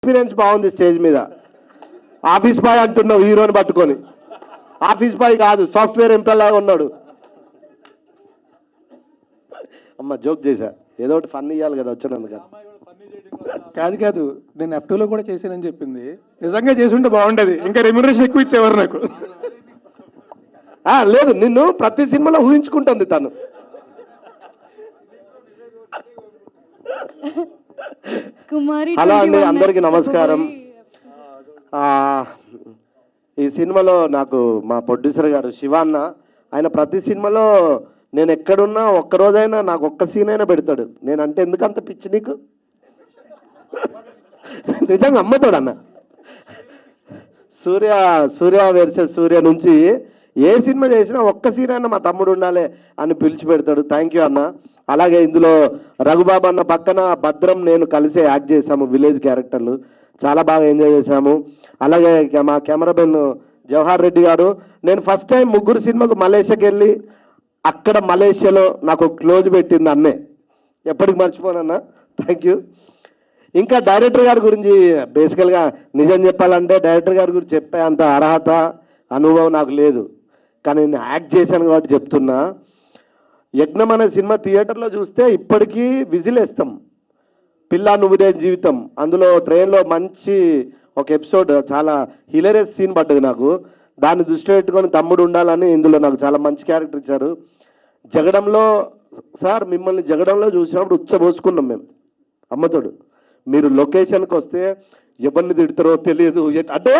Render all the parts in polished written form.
Experience బాగుంది stage మీద. Office boy అంటున్నావు హీరోని పట్టుకొని. ఆఫీస్ బాయ్ కాదు, సాఫ్ట్వేర్ ఎంప్లాయ్ లాగా ఉన్నాడు. అమ్మ జోక్ చేశా, ఏదో ఒకటి ఫన్ ఇవ్వాలి కదా వచ్చినందుకు. కాదు కాదు, నేను F2లో కూడా చేశానని చెప్పింది. నిజంగా చేసి ఉంటే బాగుండేది, ఇంకా రెమ్యునరేషన్ ఎక్కువ ఇచ్చేవారు నాకు. లేదు, నిన్ను ప్రతి సినిమాలో ఊహించుకుంటుంది తను. హలో అండి, అందరికీ నమస్కారం. ఈ సినిమాలో నాకు మా ప్రొడ్యూసర్ గారు శివాన్న, ఆయన ప్రతి సినిమాలో నేను ఎక్కడున్నా ఒక్కరోజైనా నాకు ఒక్క సీన్ అయినా పెడతాడు. నేనంటే ఎందుకంత పిచ్చి నీకు? నిజంగా అమ్మతోడు అన్న. సూర్య వర్సెస్ సూర్య నుంచి ఏ సినిమా చేసినా ఒక్క సీన్ అయినా మా తమ్ముడు ఉండాలి అని పిలిచి పెడతాడు. థ్యాంక్ యూ అన్న. అలాగే ఇందులో రఘుబాబు అన్న పక్కన భద్రం నేను కలిసే యాక్ట్ చేశాము, విలేజ్ క్యారెక్టర్లు. చాలా బాగా ఎంజాయ్ చేశాము. అలాగే మా కెమెరామెన్ జవహర్ రెడ్డి గారు, నేను ఫస్ట్ టైం ముగ్గురు సినిమాకు మలేషియాకి వెళ్ళి అక్కడ మలేషియాలో నాకు క్లోజ్ పెట్టింది అన్నే, ఎప్పటికి మర్చిపోనన్నా. Thank you. ఇంకా డైరెక్టర్ గారి గురించి బేసికల్గా నిజం చెప్పాలంటే డైరెక్టర్ గారి గురించి చెప్పే అంత అర్హత అనుభవం నాకు లేదు, కానీ నేను యాక్ట్ చేశాను కాబట్టి చెప్తున్నా. యజ్ఞం అనే సినిమా థియేటర్లో చూస్తే ఇప్పటికీ విజిల్ వేస్తాం. పిల్ల నువ్వుడే జీవితం, అందులో ట్రైన్లో మంచి ఒక ఎపిసోడ్, చాలా హిలరియస్ సీన్ పడ్డది నాకు. దాన్ని దృష్టి పెట్టుకొని తమ్ముడు ఉండాలని ఇందులో నాకు చాలా మంచి క్యారెక్టర్ ఇచ్చారు. జగడంలో సార్ మిమ్మల్ని జగడంలో చూసినప్పుడు ఉచ్చబోసుకున్నాం మేము అమ్మతోడు. మీరు లొకేషన్కి వస్తే ఎవరిని తిడతారో తెలియదు, అంటే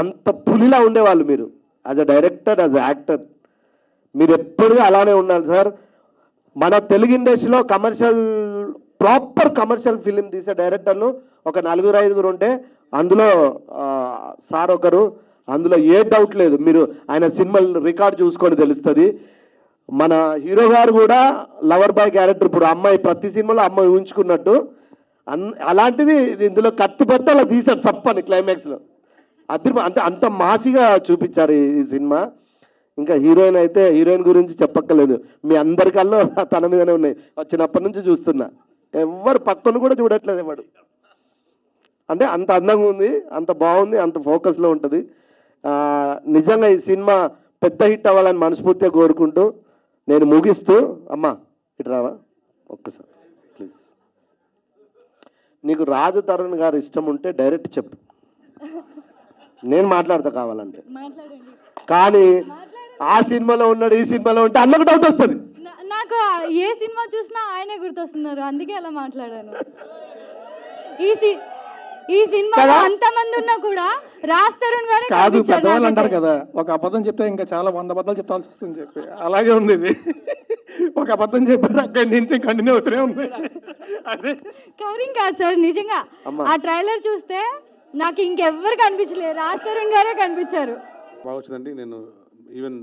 అంత పులిలా ఉండేవాళ్ళు మీరు. As a director, as a actor మీరు ఎప్పుడూ అలానే ఉండాలి సార్. మన తెలుగు ఇండస్ట్రీలో ప్రాపర్ కమర్షియల్ ఫిలిం తీసే డైరెక్టర్లు ఒక 4-5 ఉంటే అందులో సార్ ఒకరు. అందులో ఏ డౌట్ లేదు, మీరు ఆయన సినిమాలు రికార్డ్ చూసుకొని తెలుస్తుంది. మన హీరో గారు కూడా లవర్ బాయ్ క్యారెక్టర్, ఇప్పుడు అమ్మాయి ప్రతి సినిమాలో అమ్మాయి ఊహించుకున్నట్టు అలాంటిది ఇందులో కత్తిపట్టి అలా తీశారు చప్పని క్లైమాక్స్లో. అంటే అంత మాసిగా చూపించారు ఈ సినిమా. ఇంకా హీరోయిన్ అయితే హీరోయిన్ గురించి చెప్పక్కర్లేదు, మీ అందరికల్లో తన మీదనే ఉన్నాయి. వచ్చినప్పటి నుంచి చూస్తున్నా, ఎవరు పక్కన కూడా చూడట్లేదు ఎవడు. అంటే అంత అందంగా ఉంది, అంత బాగుంది, అంత ఫోకస్లో ఉంటుంది. నిజంగా ఈ సినిమా పెద్ద హిట్ అవ్వాలని మనస్ఫూర్తిగా కోరుకుంటూ నేను ముగిస్తూ, అమ్మా ఇటు రావా ఒక్కసారి ప్లీజ్. నీకు రాజు తరుణ్ గారు ఇష్టం ఉంటే డైరెక్ట్ చెప్పు, నేను మాట్లాడతా కావాలంటే. కానీ ఆ సినిమాలో ఉన్నాడు, ఈ సినిమాలో ఉంటే అన్నకు డౌట్ వస్తుంది. నాకు ఏ సినిమా చూసినా ఆయనే గుర్తొస్తున్నారు, అందుకే అలా మాట్లాడాను. ఈ సినిమాలో అంతమంది ఉన్నా కూడా రాజ్ తరుణ్ గారే కాదు. పెద్దవాళ్ళు అంటారు కదా, ఒక అబద్ధం చెప్తే ఇంకా చాలా 100 అబద్ధాలు చెప్పాల్సి వస్తుంది చెప్పి, అలాగే ఉంది ఇది. ఒక అబద్ధం చెప్పారు, అక్కడి నుంచి కంటిన్యూ అవుతూనే ఉంది. అదే కవరింగ్ కాదు సార్, నిజంగా ఆ ట్రైలర్ చూస్తే నాకు ఇంకెవ్వరు కనిపించలేదు, రాజ్ తరుణ్ గారే కనిపించారు. బాగా వచ్చిందండి. నేను ఈవెన్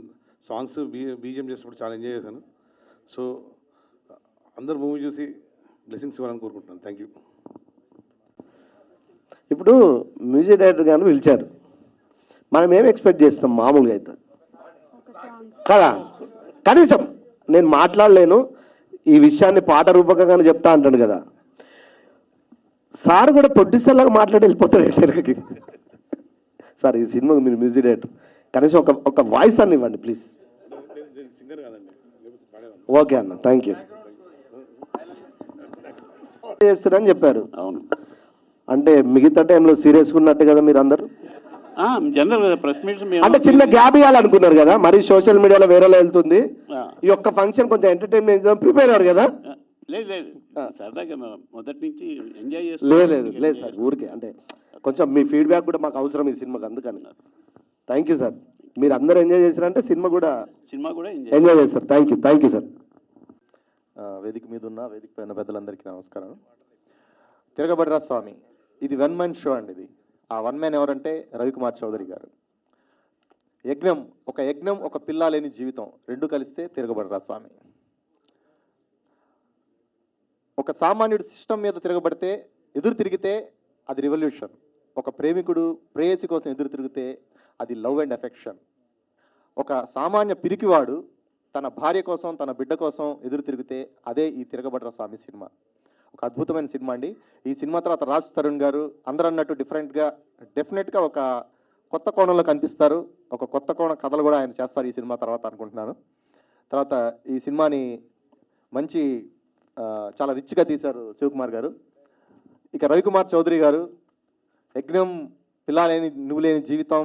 సాంగ్స్ బీజిఎం చేసినప్పుడు చాలా ఎంజాయ్ చేశాను. సో అందరు మూవీ చూసి బ్లెస్సింగ్స్ ఇవ్వాలని కోరుకుంటున్నాను. Thank you. ఇప్పుడు మ్యూజిక్ డైరెక్టర్ గారిని పిలిచారు, మనం ఏం ఎక్స్పెక్ట్ చేస్తాం మామూలుగా అయితే కదా. కనీసం నేను మాట్లాడలేను, ఈ విషయాన్ని పాట రూపకంగానే చెప్తా అంటాను కదా. సార్ కూడా ప్రొడ్యూసర్ లాగా మాట్లాడి వెళ్ళిపోతాడు ఎక్కడికి. సార్ ఈ సినిమాకి మీరు మ్యూజిక్ డైరెక్టర్, కనీసం ఒక వాయిస్ అని ఇవ్వండి ప్లీజ్. ఓకే అన్న, థ్యాంక్ యూ. చేస్తారని చెప్పారు. అవును, అంటే మిగతా టైంలో సీరియస్గా ఉన్నట్టే కదా మీరు అందరూ. జనరల్ ప్రెస్ మీట్స్ అంటే చిన్న గ్యాప్ ఇవ్వాలనుకున్నారు కదా, మరి సోషల్ మీడియాలో వేరేలా వెళ్తుంది. ఈ ఒక్క ఫంక్షన్ కొంచెం ఎంటర్టైన్మెంట్ ప్రిపేర్ అయ్యారు కదా. లేదు లేదు, సరదాగా మొదటి నుంచి ఎంజాయ్ లేదు సార్, ఊరికే అంటే కొంచెం మీ ఫీడ్బ్యాక్ కూడా మాకు అవసరం ఈ సినిమాకి, అందుకని. థ్యాంక్ యూ సార్, మీరు అందరూ ఎంజాయ్ చేశారంటే సినిమా కూడా ఎంజాయ్ చేస్తారు. Thank you sir. వేదిక మీద ఉన్న వేదిక పైన పెద్దలందరికీ నమస్కారం. తిరగబడరా స్వామి, ఇది 1 మ్యాన్ షో అండి. ఇది ఆ 1 మ్యాన్ ఎవరంటే రవికుమార్ చౌదరి గారు. యజ్ఞం ఒక పిల్ల లేని జీవితం, రెండు కలిస్తే తిరగబడరా స్వామి. ఒక సామాన్యుడు సిస్టమ్ మీద ఎదురు తిరిగితే అది రివల్యూషన్. ఒక ప్రేమికుడు ప్రేయసి కోసం ఎదురు తిరిగితే అది లవ్ అండ్ ఎఫెక్షన్. ఒక సామాన్య పిరికివాడు తన భార్య కోసం, తన బిడ్డ కోసం ఎదురు తిరిగితే అదే ఈ తిరగబడరా స్వామి సినిమా. ఒక అద్భుతమైన సినిమా అండి. ఈ సినిమా తర్వాత రాజ్ తరుణ్ గారు అందరూ అన్నట్టు డిఫరెంట్గా డెఫినెట్గా ఒక కొత్త కోణంలో కనిపిస్తారు. ఒక కొత్త కోణ కథలు కూడా ఆయన చేస్తారు ఈ సినిమా తర్వాత అనుకుంటున్నాను. తర్వాత ఈ సినిమాని మంచి చాలా రిచ్గా తీశారు శివకుమార్ గారు. ఇక రవికుమార్ చౌదరి గారు యజ్ఞం, పిల్ల లేని నువ్వు లేని జీవితం,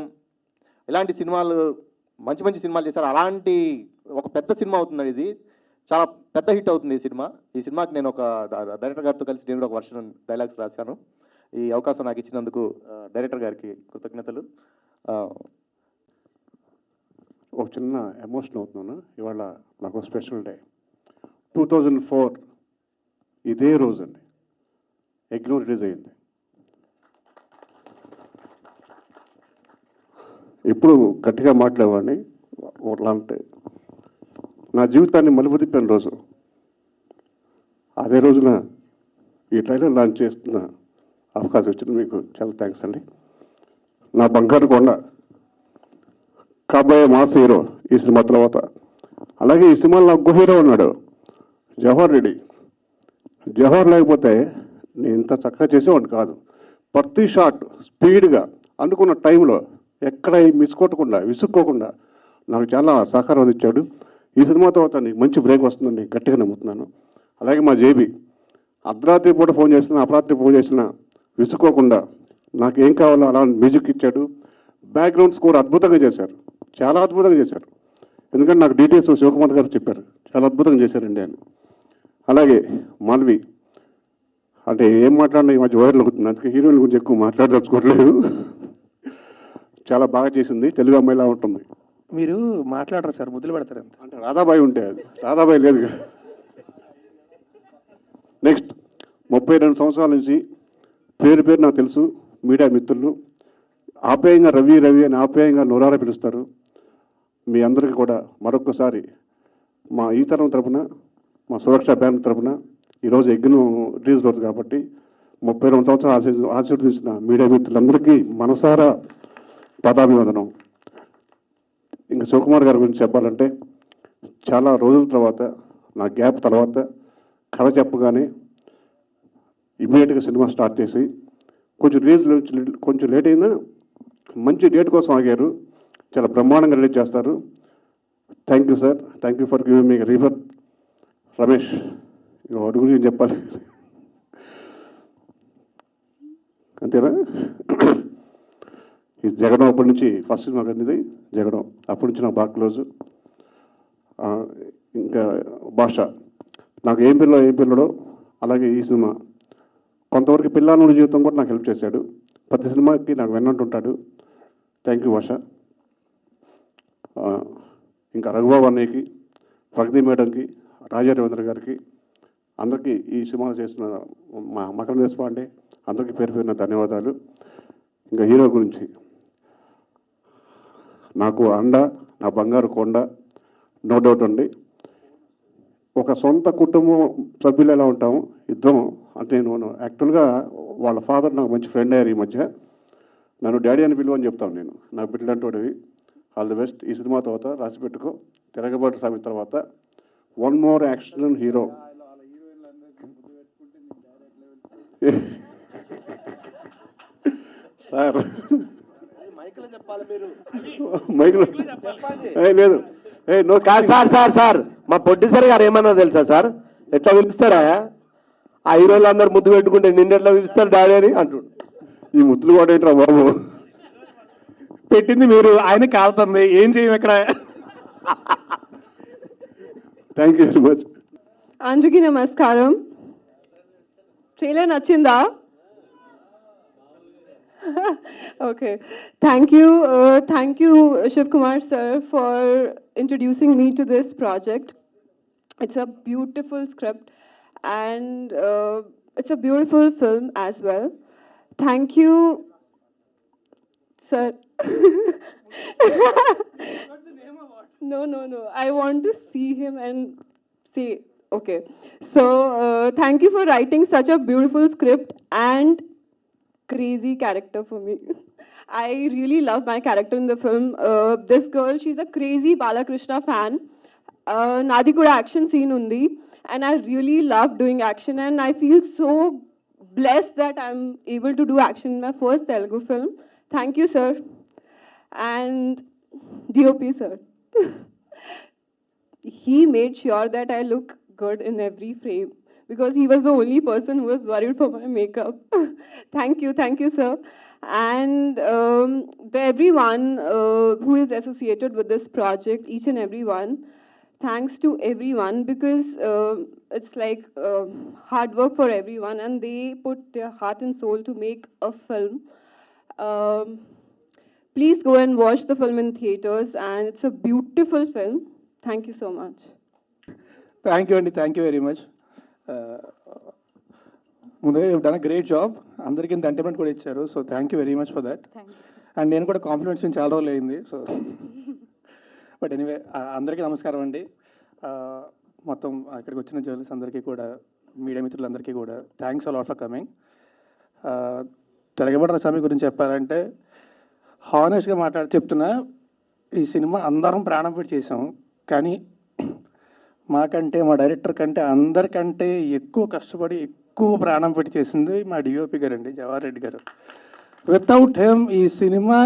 ఇలాంటి సినిమాలు మంచి మంచి సినిమాలు చేశారు. అలాంటి ఒక పెద్ద సినిమా అవుతుందండి ఇది. చాలా పెద్ద హిట్ అవుతుంది ఈ సినిమా. ఈ సినిమాకి నేను ఒక డైరెక్టర్ గారితో కలిసి నేను కూడా ఒక వర్షన్ డైలాగ్స్ రాశాను. ఈ అవకాశం నాకు ఇచ్చినందుకు డైరెక్టర్ గారికి కృతజ్ఞతలు. ఒక చిన్న ఎమోషన్ అవుతున్నాను. ఇవాళ నాకు స్పెషల్ డే. 2004 ఇదే రోజు అండి యజ్ఞం రిలీజ్ అయింది. ఇప్పుడు గట్టిగా మాట్లాడేవాడిని. అలాంటి నా జీవితాన్ని మలుపు తిప్పిన రోజు. అదే రోజున ఈ ట్రైలర్ లాంచ్ చేస్తున్న అవకాశం వచ్చింది. మీకు చాలా థ్యాంక్స్ అండి. నా బంగారు కొండ, కాబోయే మాస్ హీరో ఈ సినిమా తర్వాత. అలాగే ఈ సినిమాలో నాకు హీరో ఉన్నాడు, జవహర్ రెడ్డి. జవహర్ లేకపోతే నేను ఇంత చక్కగా చేసేవాడిని కాదు. ప్రతి షాట్ స్పీడ్గా అనుకున్న టైంలో ఎక్కడ మిస్ కొట్టకుండా విసుక్కోకుండా నాకు చాలా సహకారం అందించాడు. ఈ సినిమా తర్వాత నీకు మంచి బ్రేక్ వస్తుందని గట్టిగా నమ్ముతున్నాను. అలాగే మా జేబీ అర్ధరాత్రి పూట ఫోన్ చేసినా అపరాత్రి ఫోన్ చేసినా విసుక్కోకుండా నాకు ఏం కావాలో అలా మ్యూజిక్ ఇచ్చాడు. బ్యాక్గ్రౌండ్ స్కోర్ అద్భుతంగా చేశారు, చాలా అద్భుతంగా చేశారు. ఎందుకంటే నాకు డీటెయిల్స్ శివకుమార్ గారు చెప్పారు, చాలా అద్భుతంగా చేశారండి అని. అలాగే మాల్వి అంటే ఏం మాట్లాడినా ఈ మధ్య వైరల్ అవుతుంది, అందుకే హీరోయిన్ గురించి ఎక్కువ మాట్లాడదలుచుకోవట్లేదు. చాలా బాగా చేసింది, తెలుగు అమ్మాయిలా ఉంటుంది. మీరు మాట్లాడరు సార్, ముద్దులు పెడతారు అంత. అంటే రాధాబాయి ఉంటే అది రాధాబాయి లేదు కదా. నెక్స్ట్ 32 సంవత్సరాల నుంచి పేరు పేరు నాకు తెలుసు. మీడియా మిత్రులు ఆప్యాయంగా రవి రవి అని ఆప్యాయంగా నోరారా పిలుస్తారు. మీ అందరికీ కూడా మరొకసారి మా ఈ తరం తరపున, మా సురక్ష బ్యాంక్ తరపున ఈరోజు యజ్ఞం రిలీజ్ రోజు కాబట్టి 32 సంవత్సరాలు ఆశీర్వదించిన మీడియా మిత్రులందరికీ మనసారా పదాభివందనం. ఇంకా శివకుమార్ గారి గురించి చెప్పాలంటే చాలా రోజుల తర్వాత, నా గ్యాప్ తర్వాత కథ చెప్పగానే ఇమ్మీడియట్గా సినిమా స్టార్ట్ చేసి కొంచెం రిలీజ్ కొంచెం లేట్ అయినా మంచి డేట్ కోసం ఆగారు. చాలా బ్రహ్మాండంగా రిలీజ్ చేస్తారు. Thank you sir, thank you for giving me refer. Ramesh వాటి గురించి చెప్పాలి అంతేనా? ఈ జగడం అప్పటి నుంచి ఫస్ట్ సినిమా కంది జగడం, అప్పటి నుంచి నాకు బాగా క్లోజు. ఇంకా భాష నాకు ఏం పిల్లడో అలాగే ఈ సినిమా కొంతవరకు పిల్లల జీవితం కూడా నాకు హెల్ప్ చేశాడు. ప్రతి సినిమాకి నాకు వెన్నంటుంటాడు. థ్యాంక్ యూ భాష. ఇంకా రఘుబాబు అన్నయ్యకి, ప్రగతి మేడంకి, రాజా రవీంద్ర గారికి, అందరికీ ఈ సినిమాలు చేసిన మా మకరం దేశపాండే అందరికీ పేరు పేరున ధన్యవాదాలు. ఇంకా హీరో గురించి నాకు అండ, నా బంగారు కొండ, నో డౌట్ అండి. ఒక సొంత కుటుంబం సభ్యులు ఎలా ఉంటాము ఇద్దరం అంటే, నేను యాక్చువల్గా వాళ్ళ ఫాదర్ నాకు మంచి ఫ్రెండ్ అయ్యారు. ఈ మధ్య నన్ను డాడీ అని పిలువని చెప్తాను నేను, నాకు బిడ్డలంటోడివి. All the best. ఈ సినిమా తర్వాత రాసి పెట్టుకో, తిరగబాటు సామి తర్వాత one more action hero. Sir మైక్లో లేదు నువ్వు కాదు సార్. సార్ మా ప్రొడ్యూసర్ గారు ఏమన్నా తెలుసా సార్? ఎట్లా పిలుస్తారా ఆ హీరోలు అందరు ముద్దు పెట్టుకుంటే నిన్నెట్లా పిలుస్తారు డాడీ అని అంటుండు. ఈ ముద్దులు కూడా ఏంట్రా బాబు? పెట్టింది మీరు, ఆయన కాలుతుంది, ఏం చేయం ఇక్కడ. Thank you very much. అందరికీ నమస్కారం. ట్రైలర్ నచ్చిందా? Okay, thank you Shiv Kumar sir for introducing me to this project. It's a beautiful script and it's a beautiful film as well. Thank you sir. No, I want to see him and say okay. So thank you for writing such a beautiful script and crazy character for me. I really love my character in the film. This girl, she's a crazy Balakrishna fan. Nadi kuda action scene undi. and I really love doing action, and I feel so blessed that I'm able to do action in my first Telugu film. Thank you, sir. And DOP, sir. He made sure that I look good in every frame because he was the only person who was worried for my makeup. Thank you, sir. And everyone who is associated with this project, each and everyone, thanks to everyone because it's like hard work for everyone and they put their heart and soul to make a film. Please go and watch the film in theaters, and it's a beautiful film. Thank you so much. Thank you అండి, thank you very much. ముందుగా you done a great job. అందరికీ ఇంత entertainment కూడా ఇచ్చారు, so thank you very much for that. And నేను కూడా compliments చాలా రోజులు అయింది, సో బట్ ఎనీవే అందరికీ నమస్కారం అండి. మొత్తం ఇక్కడికి వచ్చిన జర్నలిస్ట్ అందరికీ కూడా, మీడియా మిత్రులందరికీ కూడా థ్యాంక్స్ అలాట్ ఫర్ కమింగ్. తిరగబడ్డ స్వామి గురించి చెప్పాలంటే హానెస్ట్గా చెప్తున్నా, ఈ సినిమా అందరం ప్రాణం పెట్టి చేసాం, కానీ మాకంటే మా డైరెక్టర్ కంటే అందరికంటే ఎక్కువ కష్టపడి ఎక్కువ ప్రాణం పెట్టి చేసింది మా డిఓపి గారు అండి, జవహర్ రెడ్డి గారు. వితౌట్ హిమ్ ఈ cinema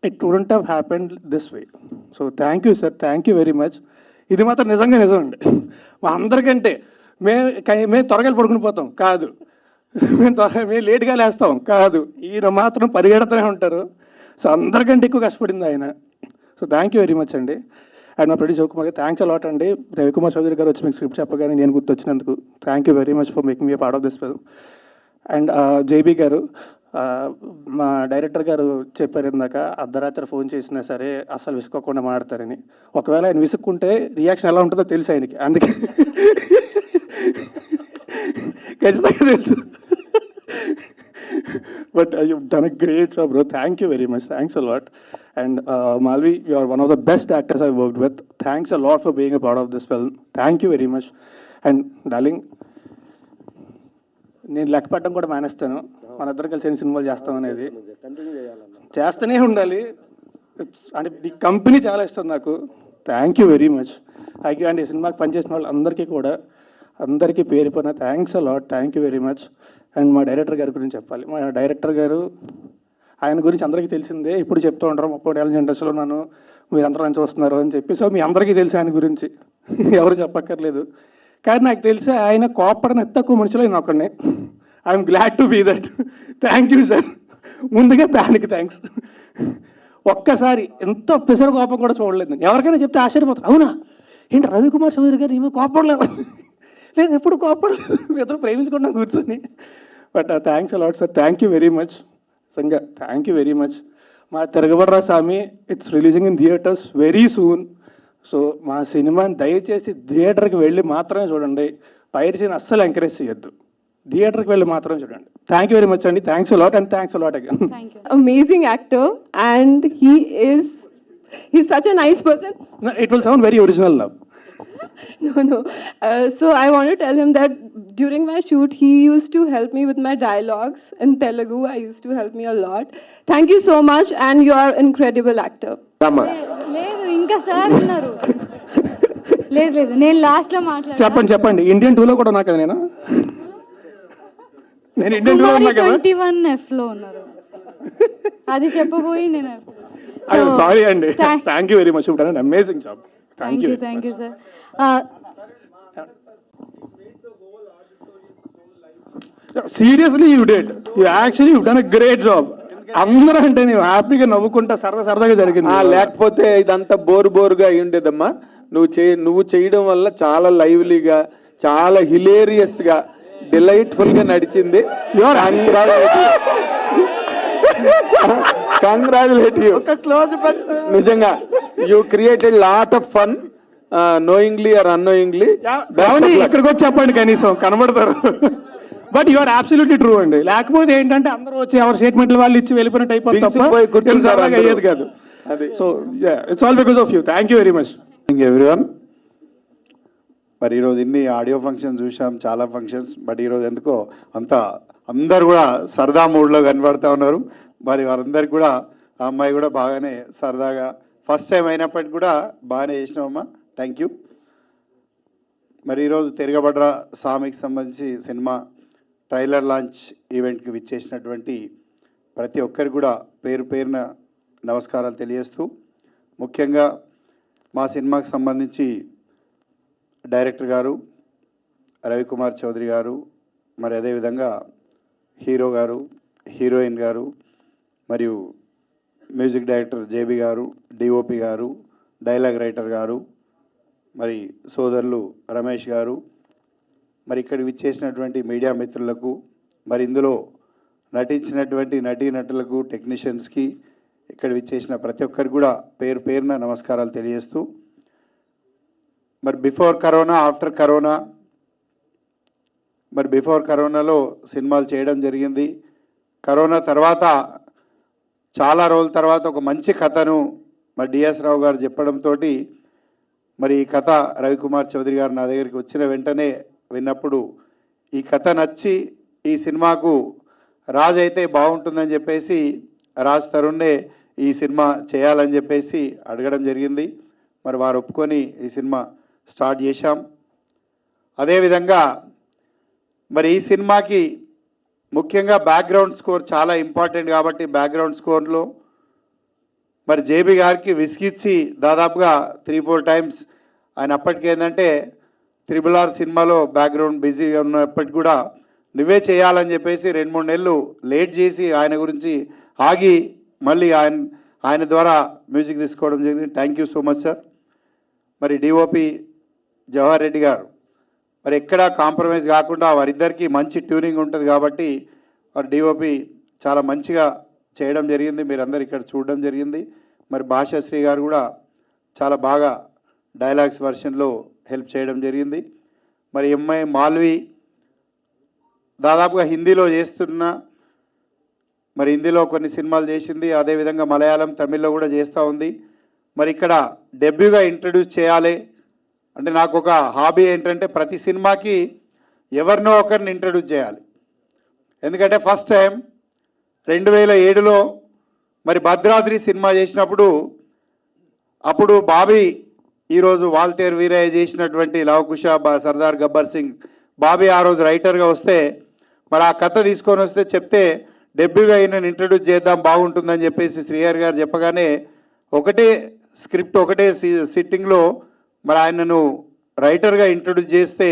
it wouldn't have happened this way. So thank you sir, thank you very much. ఇది మాత్రం నిజంగా నిజం అండి. మా అందరికంటే మేము త్వరగా పడుకుని పోతాం కాదు, మేము లేట్గా లేస్తాం కాదు, ఈయన మాత్రం పరిగెడుతూనే ఉంటారు. సో అందరికంటే ఎక్కువ కష్టపడింది ఆయన. So thank you very much అండి. అండ్ మా ప్రొడ్యూసర్ శివకుమార్ గారు థ్యాంక్స్ అలాట్ అండి. రవికుమార్ చౌదరి గారు వచ్చి మీకు స్క్రిప్ట్ చెప్పగానే నేను గుర్తొచ్చినందుకు thank you very much for making me part of this film. And JB గారు, మా డైరెక్టర్ గారు చెప్పారు ఇందాక, అర్ధరాత్రి ఫోన్ చేసినా సరే అస్సలు విసుక్కోకుండా మాడతారని. ఒకవేళ ఆయన విసుక్కుంటే రియాక్షన్ ఎలా ఉంటుందో తెలుసు ఆయనకి, అందుకే ఖచ్చితంగా తెలుసు. But you've done a great job, bro. Thank you very much. Thanks a lot. And Malvi, you are one of the best actors I've worked with. Thanks a lot for being a part of this film. Thank you very much. And darling, నేను లెక్క పెట్టడం కూడా మానేస్తాను, మనిద్దరం కలిసి ఎన్ని సినిమాలు చేస్తాం అనేది చేస్తూనే ఉండాలి. అంటే ఈ కంపెనీ చాలా ఇష్టం నాకు. Thank you very much. Thank you. And ఈ సినిమాకి పనిచేసిన వాళ్ళందరికీ కూడా, అందరికీ పేరు పైన thanks a lot. Thank you very much. And మా డైరెక్టర్ గారి గురించి చెప్పాలి. మా డైరెక్టర్ గారు, ఆయన గురించి అందరికీ తెలిసిందే, ఇప్పుడు చెప్తూ ఉంటారు 30 ఏళ్ళ ఇండస్ట్రీలో నన్ను మీరందరూ నన్ను చూస్తున్నారు అని చెప్పి. సో మీ అందరికీ తెలిసి ఆయన గురించి ఎవరు చెప్పక్కర్లేదు. కానీ నాకు తెలిసి ఆయన కోపడని తక్కువ మనుషులు నేను ఒకడిని. I'm glad to be that. Thank you sir, ముందుగా దానికి థ్యాంక్స్. ఒక్కసారి ఎంత పిసర కోపం కూడా చూడలేదు నేను. ఎవరికైనా చెప్తే ఆశ్చర్యపోతారు, అవునా ఏంటి రవికుమార్ చౌదరి గారు ఏమో కోపడలేదు? లేదు, ఎప్పుడు కోపడలేదు, ఇద్దరు ప్రేమించుకున్నాం కూర్చొని. But thanks a lot sir, thank you very much. Sanga thank you very much. మా Tiragabadara Saami it's releasing in theatres very soon. So మా సినిమాని దయచేసి థియేటర్కి వెళ్ళి మాత్రమే చూడండి, పైరసీని అస్సలు ఎంకరేజ్ చేయొద్దు, థియేటర్కి వెళ్ళి మాత్రమే చూడండి. థ్యాంక్ యూ వెరీ మచ్ అండి. Thanks a lot and thanks a lot again. Amazing actor, and he's such a nice person. It will sound very original now. No. So I want to tell him that during my shoot, he used to help me with my dialogues in Telugu. I used to help me a lot. Thank you so much, and you are incredible actor. లేదు, ఇంకా sir ఉన్నారు. లేదు, నేను last లో మాట్లాడతాను. చెప్పండి. Indian 2లో కూడా ఉన్నా కదా నేను ఇండియన్ 2లో ఉన్నా కదా. 21F లో ఉన్నారు, అది చెప్పబోయి నేను. సారీ అండి. Thank you very much. You done amazing job. Thank you sir. Seriously you did. You done a great job. అందరూ అంటే నేను హ్యాపీగా నవ్వుకుంటా సరదాగా జరిగింది. లేకపోతే ఇదంతా బోరుగా అయి ఉండేదమ్మా. నువ్వు చేయడం వల్ల చాలా లైవ్లీగా, చాలా హిలేరియస్ గా, డిలైట్ఫుల్ గా నడిచింది. Congratulate you. నిజంగా you created lot of fun, knowingly or annoyingly. ఇక్కడికి వచ్చి చెప్పండి, కనీసం కనబడతారు. But you are absolutely true అండి. లేకపోతే ఏంటంటే అందరూ వచ్చి ఎవరి స్టేట్మెంట్లు వాళ్ళు ఇచ్చి వెళ్ళిపోయినట్టు అయిపోతుంది, అయ్యేది కాదు. So it's all because of you. Thank you very much. Thank you everyone. మరి ఈరోజు ఇన్ని ఆడియో ఫంక్షన్స్ చూసాం, చాలా ఫంక్షన్స్. బట్ ఈరోజు ఎందుకో అందరు కూడా సరదా మూడ్లో కనబడుతూ ఉన్నారు. మరి వారందరికి కూడా ఆ అమ్మాయి కూడా బాగానే సరదాగా, ఫస్ట్ టైం అయినప్పటికి కూడా బాగానే చేసినామమ్మా. Thank you. మరి ఈరోజు తిరగబడ్ర స్వామికి సంబంధించి సినిమా ట్రైలర్ లాంచ్ ఈవెంట్కి విచ్చేసినటువంటి ప్రతి ఒక్కరికి కూడా పేరు పేరున నమస్కారాలు తెలియజేస్తూ, ముఖ్యంగా మా సినిమాకి సంబంధించి డైరెక్టర్ గారు రవికుమార్ చౌదరి గారు, మరి అదేవిధంగా హీరో గారు, హీరోయిన్ గారు, మరియు మ్యూజిక్ డైరెక్టర్ జేబీ గారు, డిఓపి గారు, డైలాగ్ రైటర్ గారు, మరి సోదరులు రమేష్ గారు, మరి ఇక్కడికి విచ్చేసినటువంటి మీడియా మిత్రులకు, మరి ఇందులో నటించినటువంటి నటీనటులకు, టెక్నీషియన్స్కి, ఇక్కడ విచ్చేసిన ప్రతి ఒక్కరికి కూడా పేరు పేరున నమస్కారాలు తెలియజేస్తూ, మరి బిఫోర్ కరోనా, ఆఫ్టర్ కరోనా, మరి బిఫోర్ కరోనాలో సినిమాలు చేయడం జరిగింది. కరోనా తర్వాత చాలా రోజుల తర్వాత ఒక మంచి కథను మరి డిఎస్ రావు గారు చెప్పడంతో మరి ఈ కథ రవికుమార్ చౌదరి గారు నా దగ్గరికి వచ్చిన వెంటనే విన్నప్పుడు ఈ కథ నచ్చి ఈ సినిమాకు రాజ్ అయితే బాగుంటుందని చెప్పేసి రాజ్ తరుణ్నే ఈ సినిమా చేయాలని చెప్పేసి అడగడం జరిగింది. మరి వారు ఒప్పుకొని ఈ సినిమా స్టార్ట్ చేశాం. అదేవిధంగా మరి ఈ సినిమాకి ముఖ్యంగా బ్యాక్గ్రౌండ్ స్కోర్ చాలా ఇంపార్టెంట్ కాబట్టి బ్యాక్గ్రౌండ్ స్కోర్లో మరి జేబీ గారికి విసిగిచ్చి దాదాపుగా 3-4 టైమ్స్ ఆయన అప్పటికి ఏంటంటే RRR సినిమాలో బ్యాక్గ్రౌండ్ బిజీగా ఉన్నప్పటికీ కూడా నువ్వే చేయాలని చెప్పేసి 2-3 నెలలు లేట్ చేసి ఆయన గురించి ఆగి మళ్ళీ ఆయన ద్వారా మ్యూజిక్ తీసుకోవడం జరిగింది. Thank you so much sir. మరి డిఓపి జవహర్ రెడ్డి గారు మరి ఎక్కడా కాంప్రమైజ్ కాకుండా వారిద్దరికీ మంచి ట్యూనింగ్ ఉంటుంది కాబట్టి వారి డిఓపి చాలా మంచిగా చేయడం జరిగింది. మీరందరూ ఇక్కడ చూడడం జరిగింది. మరి భాషాశ్రీ గారు కూడా చాలా బాగా డైలాగ్స్ వర్షన్లో హెల్ప్ చేయడం జరిగింది. మరి ఎంఐ మాల్వి దాదాపుగా హిందీలో చేస్తున్న మరి హిందీలో కొన్ని సినిమాలు చేసింది, అదేవిధంగా మలయాళం, తమిళ్లో కూడా చేస్తూ ఉంది. మరి ఇక్కడ డెబ్యూగా ఇంట్రడ్యూస్ చేయాలి అంటే నాకు ఒక హాబీ ఏంటంటే ప్రతి సినిమాకి ఎవరినో ఒకరిని ఇంట్రడ్యూస్ చేయాలి. ఎందుకంటే ఫస్ట్ టైం 2007లో మరి భద్రాద్రి సినిమా చేసినప్పుడు అప్పుడు బాబీ ఈరోజు వాల్తేరు వీరయ్య చేసినటువంటి లవకుశ, సర్దార్ గబ్బర్ సింగ్, బాబీ ఆ రోజు రైటర్గా వస్తే మరి ఆ కథ తీసుకొని వస్తే చెప్తే డెబ్యూగా ఈయనను ఇంట్రడ్యూస్ చేద్దాం బాగుంటుందని చెప్పేసి శ్రీహరి గారు చెప్పగానే ఒకటే స్క్రిప్ట్ ఒకటే సిట్టింగ్లో మరి ఆయనను రైటర్గా ఇంట్రడ్యూస్ చేస్తే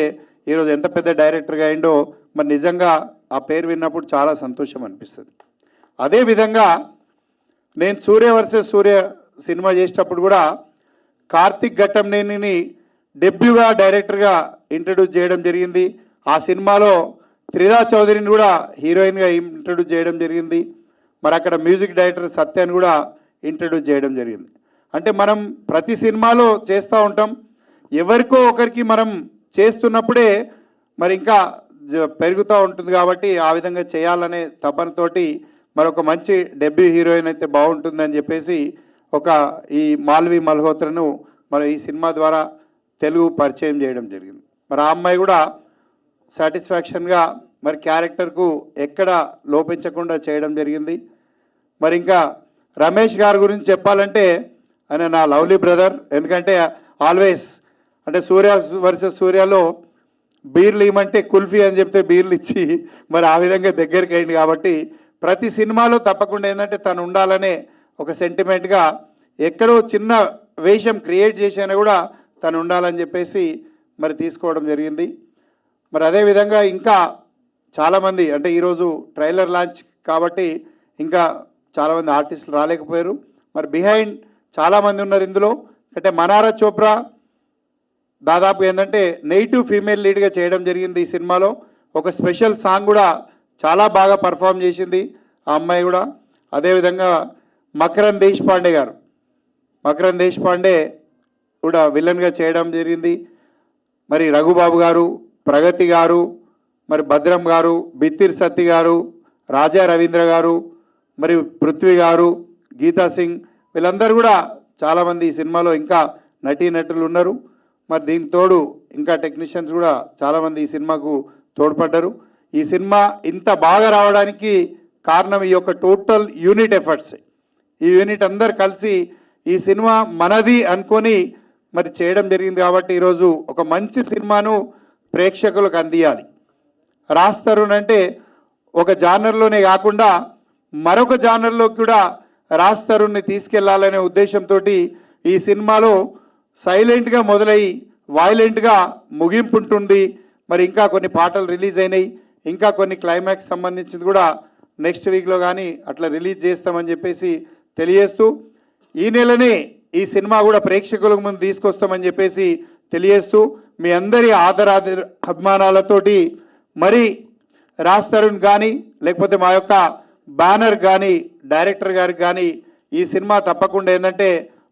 ఈరోజు ఎంత పెద్ద డైరెక్టర్గా అయిండో మరి నిజంగా ఆ పేరు విన్నప్పుడు చాలా సంతోషం అనిపిస్తుంది. అదేవిధంగా నేను సూర్య వర్సెస్ సూర్య సినిమా చేసేటప్పుడు కూడా కార్తిక్ ఘట్టంనేనిని డెబ్యూగా డైరెక్టర్గా ఇంట్రడ్యూస్ చేయడం జరిగింది. ఆ సినిమాలో త్రిదా చౌదరిని కూడా హీరోయిన్గా ఇంట్రడ్యూస్ చేయడం జరిగింది. మరి అక్కడ మ్యూజిక్ డైరెక్టర్ సత్యాన్ని కూడా ఇంట్రడ్యూస్ చేయడం జరిగింది. అంటే మనం ప్రతి సినిమాలో చేస్తూ ఉంటాం, ఎవరికో ఒకరికి మనం చేస్తున్నప్పుడే మరి ఇంకా పెరుగుతూ ఉంటుంది కాబట్టి ఆ విధంగా చేయాలనే తపనతోటి మరొక మంచి డెబ్యూ హీరోయిన్ అయితే బాగుంటుందని చెప్పేసి ఒక ఈ మాల్వి మల్హోత్రను మనం ఈ సినిమా ద్వారా తెలుగు పరిచయం చేయడం జరిగింది. మరి ఆ అమ్మాయి కూడా సాటిస్ఫాక్షన్గా మరి క్యారెక్టర్కు ఎక్కడ లోపించకుండా చేయడం జరిగింది. మరి ఇంకా రమేష్ గారి గురించి చెప్పాలంటే ఆయన నా లవ్లీ బ్రదర్. ఎందుకంటే ఆల్వేస్ అంటే సూర్య వర్సెస్ సూర్యలో బీర్లు ఇవ్వమంటే కుల్ఫీ అని చెప్తే బీర్లు ఇచ్చి మరి ఆ విధంగా దగ్గరికి అయింది కాబట్టి ప్రతి సినిమాలో తప్పకుండా ఏంటంటే తను ఉండాలనే ఒక సెంటిమెంట్గా ఎక్కడో చిన్న వేషం క్రియేట్ చేసినా కూడా తను ఉండాలని చెప్పేసి మరి తీసుకోవడం జరిగింది. మరి అదేవిధంగా ఇంకా చాలామంది అంటే ఈరోజు ట్రైలర్ లాంచ్ కాబట్టి ఇంకా చాలామంది ఆర్టిస్టులు రాలేకపోయారు. మరి బిహైండ్ చాలామంది ఉన్నారు ఇందులో. అంటే మనారా చోప్రా దాదాపు ఏంటంటే నెగిటివ్ ఫీమేల్ లీడ్గా చేయడం జరిగింది ఈ సినిమాలో. ఒక స్పెషల్ సాంగ్ కూడా చాలా బాగా పర్ఫామ్ చేసింది ఆ అమ్మాయి కూడా. అదేవిధంగా మకరన్ దేశపాండే గారు, మకరన్ దేశపాండే కూడా విలన్గా చేయడం జరిగింది. మరి రఘుబాబు గారు, ప్రగతి గారు, మరి భద్రం గారు, బిత్తిర్ సత్తి గారు, రాజా రవీంద్ర గారు, మరి పృథ్వీ గారు, గీతా సింగ్, వీళ్ళందరూ కూడా చాలామంది ఈ సినిమాలో ఇంకా నటీనటులు ఉన్నారు. మరి దీనికి తోడు ఇంకా టెక్నీషియన్స్ కూడా చాలామంది ఈ సినిమాకు తోడ్పడ్డారు. ఈ సినిమా ఇంత బాగా రావడానికి కారణం ఈ యొక్క టోటల్ యూనిట్ ఎఫర్ట్స్. ఈ యూనిట్ అందరు కలిసి ఈ సినిమా మనది అనుకొని మరి చేయడం జరిగింది కాబట్టి ఈరోజు ఒక మంచి సినిమాను ప్రేక్షకులకు అందియాలి. రాజ్ తరుణ్ అంటే ఒక జానర్లోనే కాకుండా మరొక జానర్లో కూడా రాజ్ తరుణ్ని తీసుకెళ్లాలనే ఉద్దేశంతో ఈ సినిమాలో సైలెంట్గా మొదలై వైలెంట్గా ముగింపు ఉంటుంది. మరి ఇంకా కొన్ని పాటలు రిలీజ్ అయినాయి, ఇంకా కొన్ని క్లైమాక్స్ సంబంధించింది కూడా నెక్స్ట్ వీక్లో కానీ అట్లా రిలీజ్ చేస్తామని చెప్పేసి తెలియజేస్తూ, ఈ నెలనే ఈ సినిమా కూడా ప్రేక్షకుల ముందు తీసుకొస్తామని చెప్పేసి తెలియజేస్తూ, మీ అందరి అభిమానాలతోటి మరి రాజ్ తరుణ్ కానీ లేకపోతే మా యొక్క బ్యానర్ కానీ డైరెక్టర్ గారికి కానీ ఈ సినిమా తప్పకుండా ఏంటంటే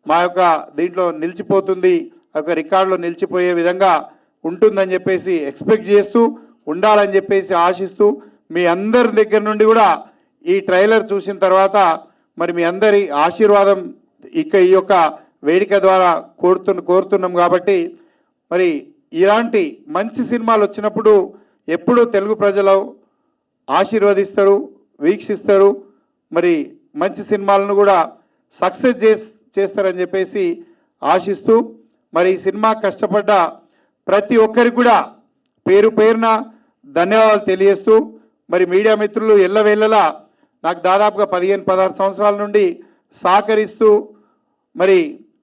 మా యొక్క దీంట్లో నిలిచిపోతుంది, ఒక రికార్డులో నిలిచిపోయే విధంగా ఉంటుందని చెప్పేసి ఎక్స్పెక్ట్ చేస్తూ, ఉండాలని చెప్పేసి ఆశిస్తూ, మీ అందరి దగ్గర నుండి కూడా ఈ ట్రైలర్ చూసిన తర్వాత మరి మీ అందరి ఆశీర్వాదం ఈ యొక్క వేదిక ద్వారా కోరుతున్నాం. కాబట్టి మరి ఇలాంటి మంచి సినిమాలు వచ్చినప్పుడు ఎప్పుడూ తెలుగు ప్రజలు ఆశీర్వదిస్తారు, వీక్షిస్తారు, మరి మంచి సినిమాలను కూడా సక్సెస్ చేస్తారని చెప్పేసి ఆశిస్తూ, మరి ఈ సినిమా కష్టపడ్డ ప్రతి ఒక్కరికి కూడా పేరు పేరున ధన్యవాదాలు తెలియజేస్తూ, మరి మీడియా మిత్రులు ఎల్లవేళలా నాకు దాదాపుగా 15-16 సంవత్సరాల నుండి సహకరిస్తూ, మరి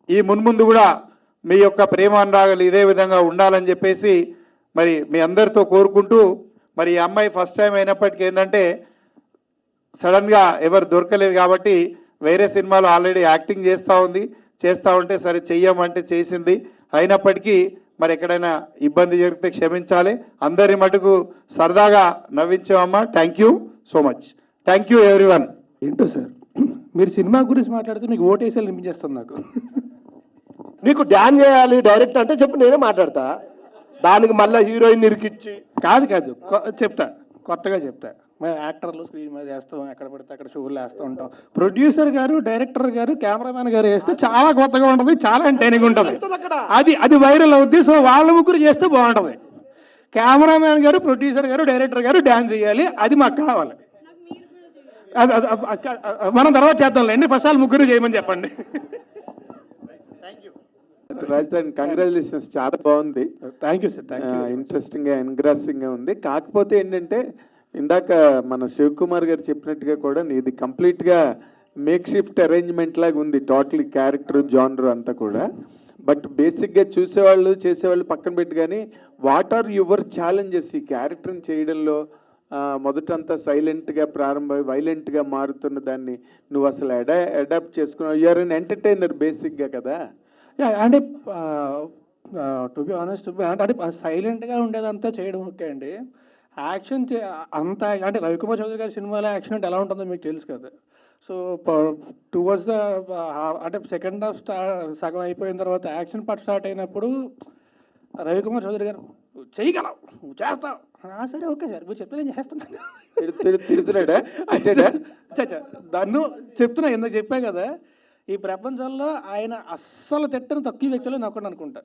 ఈ మున్ముందు కూడా మీ యొక్క ప్రేమ అనురాగాలు ఇదే విధంగా ఉండాలని చెప్పేసి మరి మీ అందరితో కోరుకుంటూ, మరి ఈ అమ్మాయి ఫస్ట్ టైం అయినప్పటికీ ఏంటంటే సడన్గా ఎవరు దొరకలేదు కాబట్టి వేరే సినిమాలో ఆల్రెడీ యాక్టింగ్ చేస్తూ ఉంటే సరే చెయ్యమంటే చేసింది. అయినప్పటికీ మరి ఎక్కడైనా ఇబ్బంది జరిగితే క్షమించాలి. అందరి మటుకు సరదాగా నవ్వించామమ్మా. Thank you so much. Thank you everyone. ఏంటో సార్ మీరు సినిమా గురించి మాట్లాడితే మీకు ఓటేసాలు నింపించేస్తుంది నాకు. నీకు డ్యాన్స్ చేయాలి డైరెక్ట్ అంటే చెప్పు, నేనే మాట్లాడతా. దానికి మళ్ళీ హీరోయిన్ ఇరికిచ్చి కాదు చెప్తా, కొత్తగా చెప్తా. మేము యాక్టర్లు స్క్రీన్ మీద వేస్తాం, ఎక్కడ పడితే అక్కడ షోలు వేస్తూ ఉంటాం. ప్రొడ్యూసర్ గారు, డైరెక్టర్ గారు, కెమెరామెన్ గారు వేస్తే చాలా కొత్తగా ఉంటుంది, చాలా ఎంటర్టైనింగ్ ఉంటుంది. అది వైరల్ అవుద్ది. సో వాళ్ళ ముగ్గురు చేస్తే బాగుంటుంది. కెమెరామెన్ గారు, ప్రొడ్యూసర్ గారు, డైరెక్టర్ గారు డ్యాన్స్ చేయాలి, అది మాకు కావాలి. మనం తర్వాత చేద్దాంలేండి, ఫస్ట్ వాళ్ళు ముగ్గురు చేయమని చెప్పండి. రాజధాని కంగ్రాచులేషన్స్, చాలా బాగుంది. Thank you sir, thank you. ఇంట్రెస్టింగ్గా ఎన్గ్రాసింగ్గా ఉంది. కాకపోతే ఏంటంటే ఇందాక మన శివకుమార్ గారు చెప్పినట్టుగా కూడా ఇది కంప్లీట్గా మేక్ షిఫ్ట్ అరేంజ్మెంట్ లాగా ఉంది, టోటల్ క్యారెక్టర్ జానర్ అంతా కూడా. బట్ బేసిక్గా చూసేవాళ్ళు చేసేవాళ్ళు పక్కన పెట్టి కానీ వాట్ ఆర్ యువర్ ఛాలెంజెస్ ఈ క్యారెక్టర్ని చేయడంలో? మొదటంతా సైలెంట్గా ప్రారంభమై వైలెంట్గా మారుతున్న దాన్ని నువ్వు అసలు అడాప్ట్ చేసుకున్నావు. యూఆర్ అన్ ఎంటర్టైనర్ బేసిక్గా కదా. అంటే టు బి ఆనెస్ట్ అంటే సైలెంట్గా ఉండేదంతా చేయడం ఓకే అండి. యాక్షన్ అంతా అంటే రవికుమార్ చౌదరి గారి సినిమాలో యాక్షన్ అంటే ఎలా ఉంటుందో మీకు తెలుసు కదా. సో టువర్డ్స్ ద అంటే సెకండ్ హాఫ్ సగం అయిపోయిన తర్వాత యాక్షన్ పార్ట్ స్టార్ట్ అయినప్పుడు రవికుమార్ చౌదరి గారు చేయగలవు, నువ్వు చేస్తావు, సరే ఓకే సార్ మీరు చెప్తే నేను చేస్తున్నాను. తిడుతున్నాడా? దాన్ని చెప్తున్నా, ఎందుకు చెప్పా కదా, ఈ ప్రపంచంలో ఆయన అస్సలు తిట్టని తక్కువ వ్యక్తులు నాకు అనుకుంటా.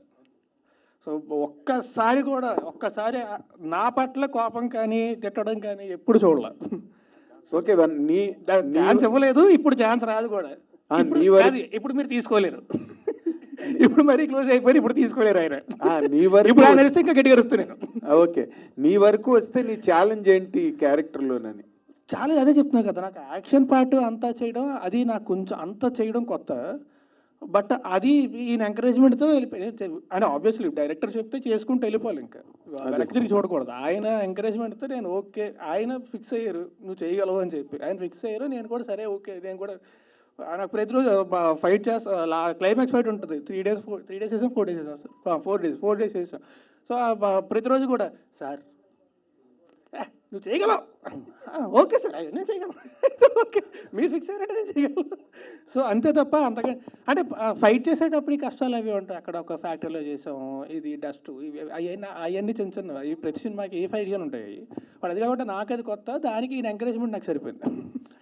సో ఒక్కసారి నా పట్ల కోపం కానీ తిట్టడం కానీ ఎప్పుడు చూడాల. ఓకే, ఛాన్స్ ఇవ్వలేదు, ఇప్పుడు ఛాన్స్ రాదు కూడా. ఇప్పుడు మీరు తీసుకోలేరు, ఇప్పుడు మరీ క్లోజ్ అయిపోయి ఇప్పుడు తీసుకోలేరు ఆయన. నీ వరకు ఇప్పుడు ఆయన ఇంకా గట్టిగా అరుస్తున్నాను. ఓకే, నీ వరకు వస్తే నీ ఛాలెంజ్ ఏంటి క్యారెక్టర్లోనని? చాలా అదే చెప్తున్నా కదా, నాకు యాక్షన్ పార్ట్ అంతా చేయడం అది నాకు కొంచెం అంతా చేయడం కొత్త. బట్ అది ఈయన ఎంకరేజ్మెంట్తో వెళ్ళిపోయి అంటే ఆబ్వియస్లీ డైరెక్టర్ చెప్తే చేసుకుంటూ వెళ్ళిపోవాలి, ఇంకా వెనక్కి తిరిగి చూడకూడదు. ఆయన ఎంకరేజ్మెంట్తో నేను ఓకే, ఆయన ఫిక్స్ అయ్యారు నువ్వు చేయగలవు అని చెప్పి ఆయన ఫిక్స్ అయ్యారు. నేను కూడా సరే ఓకే, నేను కూడా నాకు ప్రతిరోజు ఫైట్ చేస్తా. క్లైమాక్స్ ఫైట్ ఉంటుంది 3 days చేసాం, 4 days చేసాం, 4 days చేసాం. సో ప్రతిరోజు కూడా సార్ నువ్వు చేయగలవు, ఓకే సార్ నేను చేయగలను, ఓకే మీరు ఫిక్స్ అయ్యారంటే నేను చేయగలను. సో అంతే తప్ప అంతగా అంటే ఫైట్ చేసేటప్పుడు ఈ కష్టాలు అవి ఉంటాయి. అక్కడ ఒక ఫ్యాక్టరీలో చేసాము, ఇది డస్ట్ అవన్నీ చిన్న చిన్న ఈ ప్రతి సినిమాకి ఏ ఫైట్ కానీ ఉంటాయి. వాడు అది కాబట్టి నాకు అది కొత్త, దానికి ఈయన ఎంకరేజ్మెంట్ నాకు సరిపోయింది.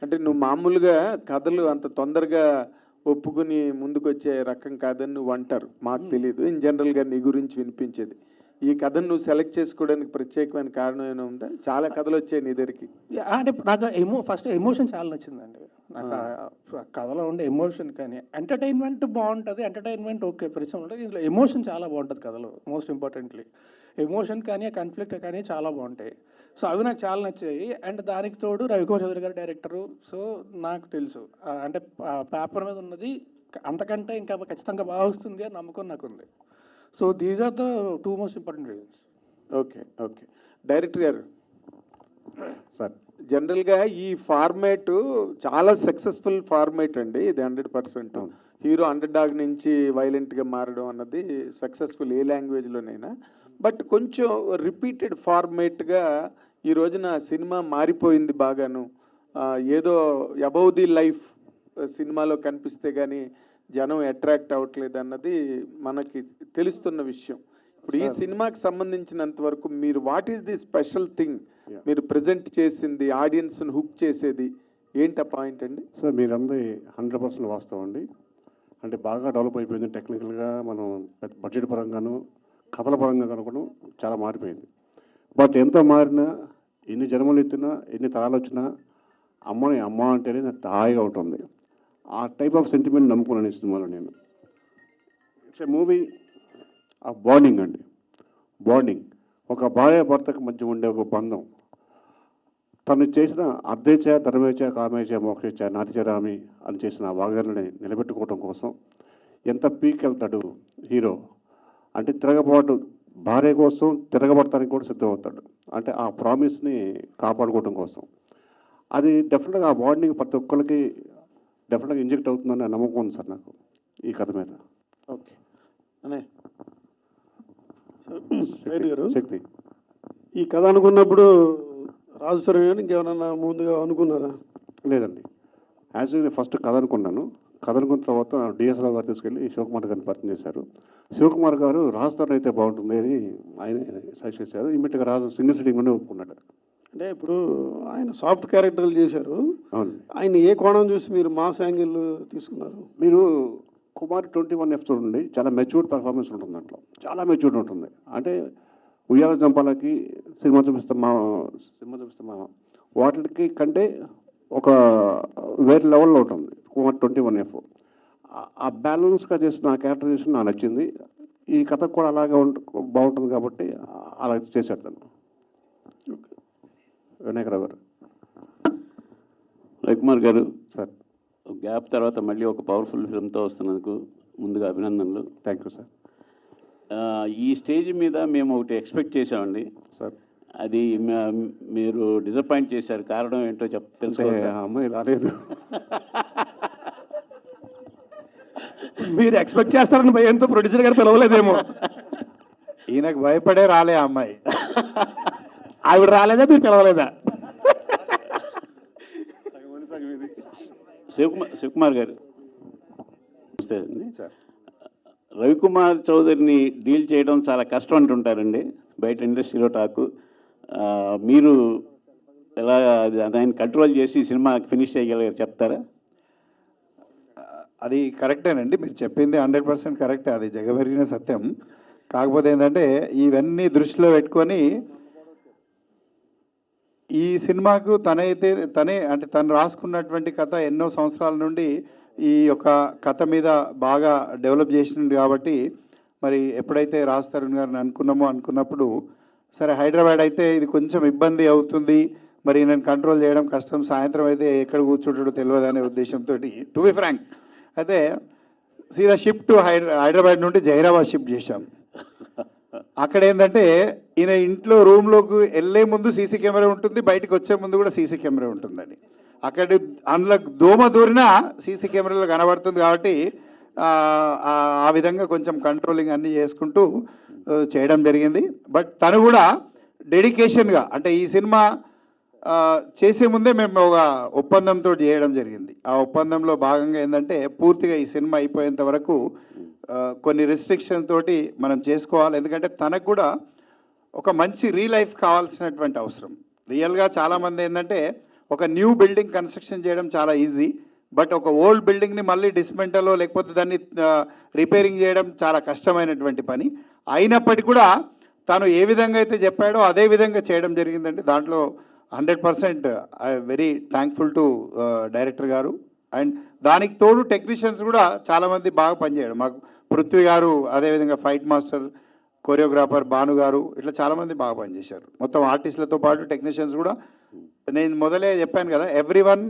అంటే నువ్వు మామూలుగా కథలు అంత తొందరగా ఒప్పుకుని ముందుకు వచ్చే రకం కాదని నువ్వు అంటారు, మాకు తెలియదు. ఇన్ జనరల్గా నీ గురించి వినిపించేది ఈ కథను నువ్వు సెలెక్ట్ చేసుకోవడానికి ప్రత్యేకమైన కారణం ఏమైనా ఉందా? చాలా కథలు వచ్చాయి నీ దగ్గరికి. అంటే నాకు ఫస్ట్ ఎమోషన్ చాలా నచ్చిందండి. నాకు ఆ కథలో ఉండే ఎమోషన్ కానీ ఎంటర్టైన్మెంట్ బాగుంటుంది, ఎంటర్టైన్మెంట్ ఓకే పరిచయం ఉంటుంది, ఇందులో ఎమోషన్ చాలా బాగుంటుంది కథలో. మోస్ట్ ఇంపార్టెంట్లీ ఎమోషన్ కానీ కాన్ఫ్లిక్ట్ కానీ చాలా బాగుంటాయి. సో అవి నాకు చాలా నచ్చాయి. అండ్ దానికి తోడు రవికుమార్ చౌదరి గారు డైరెక్టరు. సో నాకు తెలుసు అంటే పేపర్ మీద ఉన్నది అంతకంటే ఇంకా ఖచ్చితంగా బాగా వస్తుంది అని నమ్మకం నాకు ఉంది. So these are the 2 most important reasons. Okay, okay. Director గారు సార్, జనరల్గా ఈ ఫార్మేట్ చాలా సక్సెస్ఫుల్ ఫార్మేట్ అండి ఇది. 100% హీరో అండర్ డాగ్ నుంచి వైలెంట్గా మారడం అన్నది సక్సెస్ఫుల్ ఏ లాంగ్వేజ్లోనైనా. బట్ కొంచెం రిపీటెడ్ ఫార్మేట్గా ఈ రోజున సినిమా మారిపోయింది బాగాను. ఏదో అబౌవ్ ది లైఫ్ సినిమాలో కనిపిస్తే కానీ జనం అట్రాక్ట్ అవ్వట్లేదు అన్నది మనకి తెలుస్తున్న విషయం. ఇప్పుడు ఈ సినిమాకి సంబంధించినంత వరకు మీరు what is the special thing మీరు ప్రజెంట్ చేసింది, ఆడియన్స్ని హుక్ చేసేది ఏంటి ఆ పాయింట్ అండి? సార్ మీరందరి 100% వాస్తవం అండి. అంటే బాగా డెవలప్ అయిపోయింది టెక్నికల్గా, మనం బడ్జెట్ పరంగాను కథల పరంగా కనుక చాలా మారిపోయింది. బట్ ఎంత మారినా, ఎన్ని జన్మలు ఎత్తినా, ఎన్ని తరాలు వచ్చినా అమ్మని అమ్మ అంటేనే నాకు హాయిగా ఉంటుంది. ఆ టైప్ ఆఫ్ సెంటిమెంట్ నమ్ముకున్నాను ఈ సినిమాలో నేను. ఇట్స్ ఏ మూవీ ఆ బాండింగ్ అండి. బాండింగ్ ఒక భార్య భర్తకు మధ్య ఉండే ఒక బంధం. తను చేసిన అర్ధేచ ధర్మేచ కామేచ మోక్షేచ నాతిచరామి అని చేసిన ఆ వాగ్దానాన్ని నిలబెట్టుకోవడం కోసం ఎంత పీక్ వెళ్తాడు హీరో. అంటే తిరగబాటు భార్య కోసం తిరగబడటానికి కూడా సిద్ధమవుతాడు. అంటే ఆ ప్రామిస్ని కాపాడుకోవడం కోసం. అది డెఫినెట్గా ఆ బాండింగ్ ప్రతి ఒక్కరికి డెఫినెట్గా ఇంజెక్ట్ అవుతుందని నమ్మకం ఉంది సార్ నాకు ఈ కథ మీద. ఓకే అనే గారు శక్తి ఈ కథ అనుకున్నప్పుడు రాజు సార్ గారు ఇంకేమైనా ముందుగా అనుకున్నారా? లేదండి, యాజ్ ఫస్ట్ కథ అనుకున్నాను. కథ అనుకున్న తర్వాత డిఎస్ఆర్ గారు తీసుకెళ్ళి శివకుమార్ గారిని పరిచయం చేశారు. శివకుమార్ గారు రాజుతో అయితే బాగుంటుంది అని ఆయన సజెస్ట్ చేశారు. ఇమ్మీడియట్గా రాజు సింగిల్ సిట్టింగ్లోనే ఒప్పుకున్నాడు. అంటే ఇప్పుడు ఆయన సాఫ్ట్ క్యారెక్టర్లు చేశారు. అవును, ఆయన ఏ కోణం చూసి మీరు మాస్ యాంగిల్ తీసుకున్నారు? మీరు కుమార్ 21F చూడండి, చాలా మెచ్యూర్డ్ పర్ఫార్మెన్స్ ఉంటుంది దాంట్లో, చాలా మెచ్యూర్డ్ ఉంటుంది. అంటే ఉయ్యాల జంపాలకి సినిమా చూపిస్తామా వాటికి కంటే ఒక వేరే లెవెల్లో ఉంటుంది కుమార్ 21F. ఆ బ్యాలెన్స్గా చేసిన ఆ క్యారెక్టరైజేషన్ నాకు నచ్చింది. ఈ కథ కూడా అలాగే బాగుంటుంది కాబట్టి అలా చేశాడు తను. వినాయకరావు గారు. రవికుమార్ గారు సార్, గ్యాప్ తర్వాత మళ్ళీ ఒక పవర్ఫుల్ ఫిల్మ్తో వస్తున్నందుకు ముందుగా అభినందనలు. Thank you sir. ఈ స్టేజ్ మీద మేము ఒకటి ఎక్స్పెక్ట్ చేసామండి సార్, అది మీరు డిసప్పాయింట్ చేశారు. కారణం ఏంటో తెలుసుకోవాలి. అమ్మాయి రాలేదు. మీరు ఎక్స్పెక్ట్ చేస్తారని భయంతో ప్రొడ్యూసర్ గారు పిలవలేదేమో. ఈయనకు భయపడే రాలే ఆ అమ్మాయి. ఆవిడ రాలేదా, మీరు పిలవలేదా? శివకుమార్ గారు నమస్తే అండి. రవికుమార్ చౌదరిని డీల్ చేయడం చాలా కష్టం అంటుంటారండి బయట ఇండస్ట్రీలో టాకు. మీరు ఎలా దాన్ని కంట్రోల్ చేసి సినిమా ఫినిష్ చేయగలిగారు చెప్తారా? అది కరెక్టేనండి, మీరు చెప్పింది 100% కరెక్టే, అది జగమెరిగిన సత్యం. కాకపోతే ఏంటంటే ఇవన్నీ దృష్టిలో పెట్టుకొని ఈ సినిమాకు తనే అంటే తను రాసుకున్నటువంటి కథ ఎన్నో సంవత్సరాల నుండి ఈ యొక్క కథ మీద బాగా డెవలప్ చేసినండి. కాబట్టి మరి ఎప్పుడైతే రాజ్ తరుణ్ గారిని అనుకున్నప్పుడు సరే హైదరాబాద్ అయితే ఇది కొంచెం ఇబ్బంది అవుతుంది, మరి నేను కంట్రోల్ చేయడం కష్టం, సాయంత్రం అయితే ఎక్కడ కూర్చుంటాడో తెలియదు అనే ఉద్దేశంతో టు బి ఫ్రాంక్ అయితే సీదా షిఫ్ట్ టు హైదరాబాద్ నుండి జహీరాబాద్ షిఫ్ట్ చేశాం. అక్కడ ఏంటంటే ఈయన ఇంట్లో రూమ్లోకి వెళ్ళే ముందు సీసీ కెమెరా ఉంటుంది, బయటకు వచ్చే ముందు కూడా సీసీ కెమెరా ఉంటుందండి. అక్కడ అందులో దోమ దూరినా సీసీ కెమెరాలో కనబడుతుంది. కాబట్టి ఆ విధంగా కొంచెం కంట్రోలింగ్ అన్నీ చేసుకుంటూ చేయడం జరిగింది. బట్ తను కూడా డెడికేషన్గా అంటే ఈ సినిమా చేసే ముందే మేము ఒక ఒప్పందంతో చేయడం జరిగింది. ఆ ఒప్పందంలో భాగంగా ఏంటంటే పూర్తిగా ఈ సినిమా అయిపోయేంత వరకు కొన్ని రిస్ట్రిక్షన్ తోటి మనం చేసుకోవాలి. ఎందుకంటే తనకు కూడా ఒక మంచి రీలైఫ్ కావాల్సినటువంటి అవసరం. రియల్గా చాలామంది ఏంటంటే ఒక న్యూ బిల్డింగ్ కన్స్ట్రక్షన్ చేయడం చాలా ఈజీ, బట్ ఒక ఓల్డ్ బిల్డింగ్ని మళ్ళీ డిస్మెంటలో లేకపోతే దాన్ని రిపేరింగ్ చేయడం చాలా కష్టమైనటువంటి పని. అయినప్పటికీ కూడా తను ఏ విధంగా అయితే చెప్పాడో అదే విధంగా చేయడం జరిగిందండి. దాంట్లో 100% I very thankful to director గారు. అండ్ దానికి తోడు టెక్నీషియన్స్ కూడా చాలామంది బాగా పనిచేయడం. మాకు పృథ్వీ గారు, అదేవిధంగా ఫైట్ మాస్టర్, కొరియోగ్రాఫర్ భాను గారు, ఇట్లా చాలామంది బాగా పనిచేశారు. మొత్తం ఆర్టిస్టులతో పాటు టెక్నీషియన్స్ కూడా. నేను మొదలే చెప్పాను కదా, ఎవ్రీవన్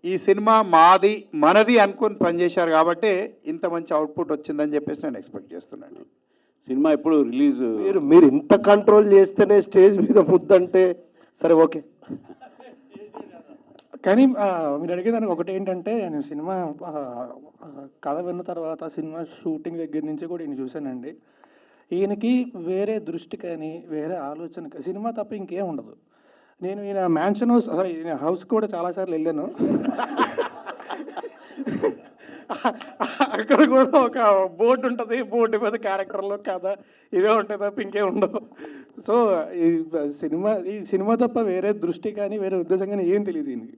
ఈ సినిమా మాది మనది అనుకుని పనిచేశారు కాబట్టి ఇంత మంచి అవుట్పుట్ వచ్చిందని చెప్పేసి నేను ఎక్స్పెక్ట్ చేస్తున్నాను. సినిమా ఎప్పుడు రిలీజ్? మీరు ఇంత కంట్రోల్ చేస్తేనే స్టేజ్ మీద ముద్దంటే సరే ఓకే. కానీ మీరు అడిగేదానికి ఒకటి ఏంటంటే, నేను సినిమా కథ విన్న తర్వాత సినిమా షూటింగ్ దగ్గర నుంచి కూడా ఈయన చూశానండి. ఈయనకి వేరే దృష్టి కానీ వేరే ఆలోచన సినిమా తప్ప ఇంకేం ఉండదు. నేను ఈయన మ్యాన్షన్ హౌస్, ఈయన హౌస్ కూడా చాలాసార్లు వెళ్ళాను. అక్కడ కూడా ఒక బోర్డు ఉంటుంది, బోర్డు మీద క్యారెక్టర్లు కథ ఇవే ఉంటాయి తప్ప ఇంకేం ఉండవు. సో ఈ సినిమా తప్ప వేరే దృష్టి కానీ వేరే ఉద్దేశం కానీ ఏం తెలియదు దీనికి.